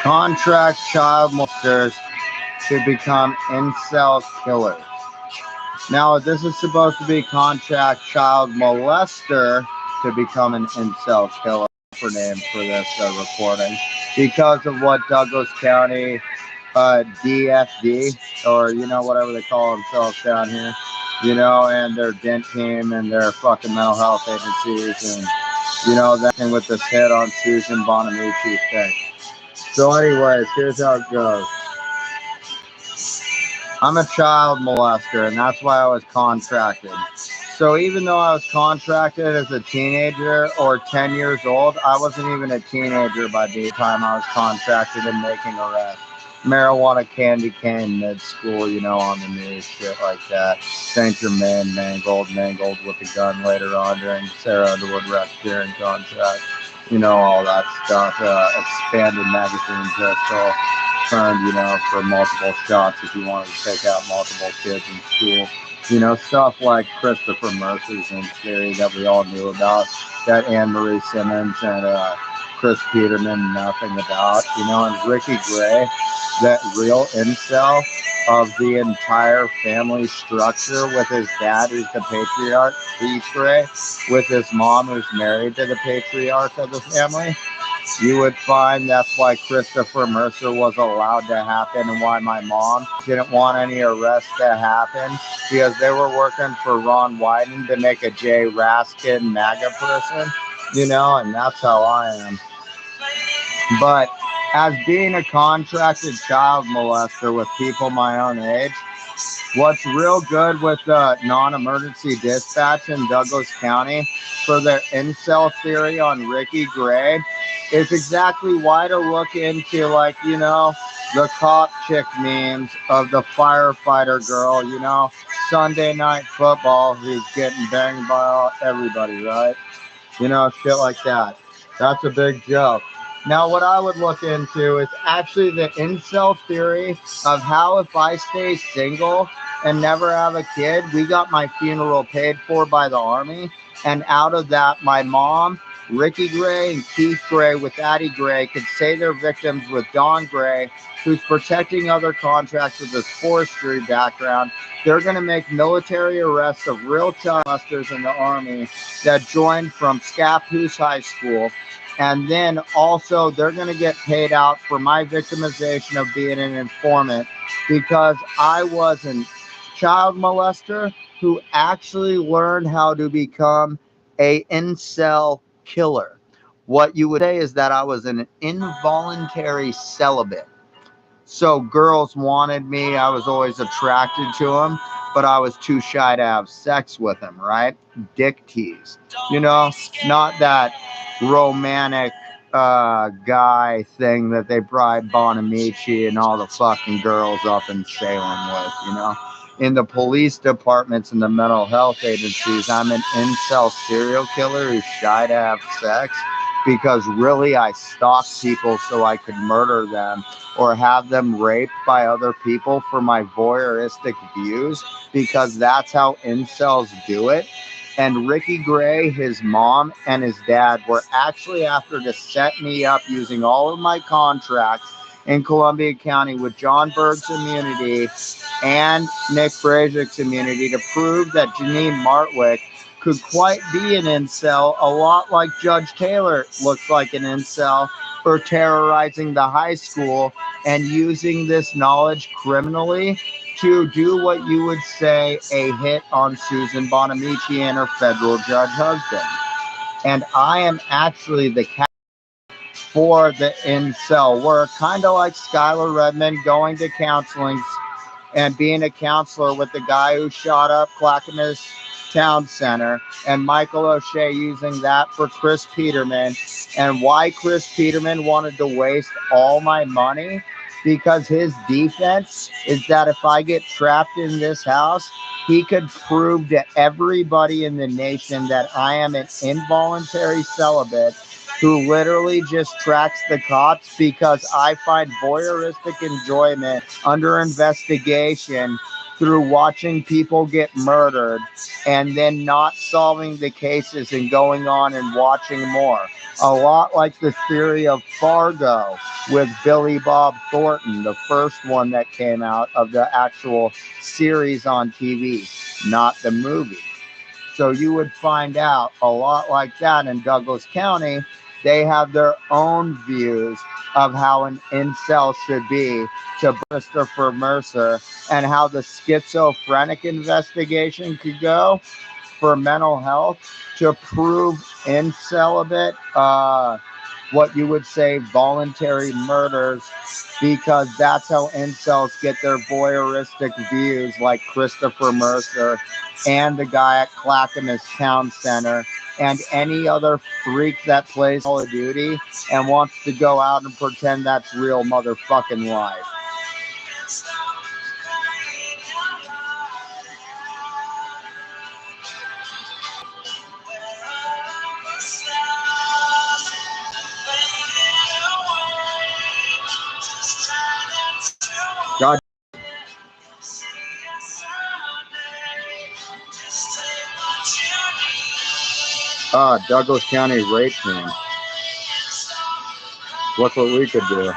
Contract child molesters to become incel killers. Now, this is supposed to be contract child molester to become an incel killer for name for this recording because of what Douglas County DFD, or whatever they call themselves down here, and their dent team and their fucking mental health agencies, and that thing with this hit on Susan Bonamici thing. So anyways, here's how it goes. I'm a child molester, and that's why I was contracted. So even though I was contracted as a teenager or 10 years old, I wasn't even a teenager by the time I was contracted and making arrests. Marijuana candy cane mid school, on the news, shit like that. Saint Germain mangled with a gun later on during Sarah Underwood racketeering contract. All that stuff. Expanded magazine pistol. Turned, for multiple shots if you wanted to take out multiple kids in school. Stuff like Christopher Mercer's in theory that we all knew about, that Anne Marie Simmons and Chris Peterman nothing about, and Ricky Gray, that real incel of the entire family structure with his dad who's the patriarch, Keith Gray, with his mom who's married to the patriarch of the family. You would find that's why Christopher Mercer was allowed to happen and why my mom didn't want any arrests to happen, because they were working for Ron Wyden to make a Jay Raskin MAGA person, and that's how I am. But as being a contracted child molester with people my own age, what's real good with the non-emergency dispatch in Douglas County for their incel theory on Ricky Gray is exactly why to look into, the cop chick memes of the firefighter girl, Sunday night football who's getting banged by everybody, right? Shit like that. That's a big joke. Now, what I would look into is actually the incel theory of how if I stay single and never have a kid, we got my funeral paid for by the Army. And out of that, my mom, Ricky Gray, and Keith Gray with Addie Gray could say they're victims with Don Gray, who's protecting other contracts with his forestry background. They're going to make military arrests of real child molesters in the Army that joined from Scappoose High School. And then also they're going to get paid out for my victimization of being an informant, because I was a child molester who actually learned how to become a incel killer. What you would say is that I was an involuntary celibate. So girls wanted me. I was always attracted to them, but I was too shy to have sex with them, right? Dick tease. Not that romantic guy thing that they bribed Bonamici and all the fucking girls up in Salem with, In the police departments and the mental health agencies, I'm an incel serial killer who's shy to have sex, because really I stalked people so I could murder them or have them raped by other people for my voyeuristic views, because that's how incels do it. And Ricky Gray, his mom, and his dad were actually after to set me up using all of my contracts in Columbia County with John Berg's immunity and Nick Brazik's immunity to prove that Janine Martwick could quite be an incel, a lot like Judge Taylor looks like an incel, for terrorizing the high school and using this knowledge criminally to do what you would say a hit on Susan Bonamici and her federal judge husband. And I am actually the cat for the incel work, kind of like Skylar Redmond going to counseling and being a counselor with the guy who shot up Clackamas Town Center, and Michael O'Shea using that for Chris Peterman. And why Chris Peterman wanted to waste all my money, because his defense is that if I get trapped in this house, he could prove to everybody in the nation that I am an involuntary celibate who literally just tracks the cops because I find voyeuristic enjoyment under investigation through watching people get murdered and then not solving the cases and going on and watching more. A lot like the theory of Fargo with Billy Bob Thornton, the first one that came out of the actual series on TV, not the movie. So you would find out a lot like that in Douglas County. They have their own views of how an incel should be to Christopher Mercer, and how the schizophrenic investigation could go for mental health to prove incelibate, what you would say voluntary murders, because that's how incels get their voyeuristic views, like Christopher Mercer and the guy at Clackamas Town Center and any other freak that plays Call of Duty and wants to go out and pretend that's real motherfucking life. God. Douglas County rape man. Look what we could do.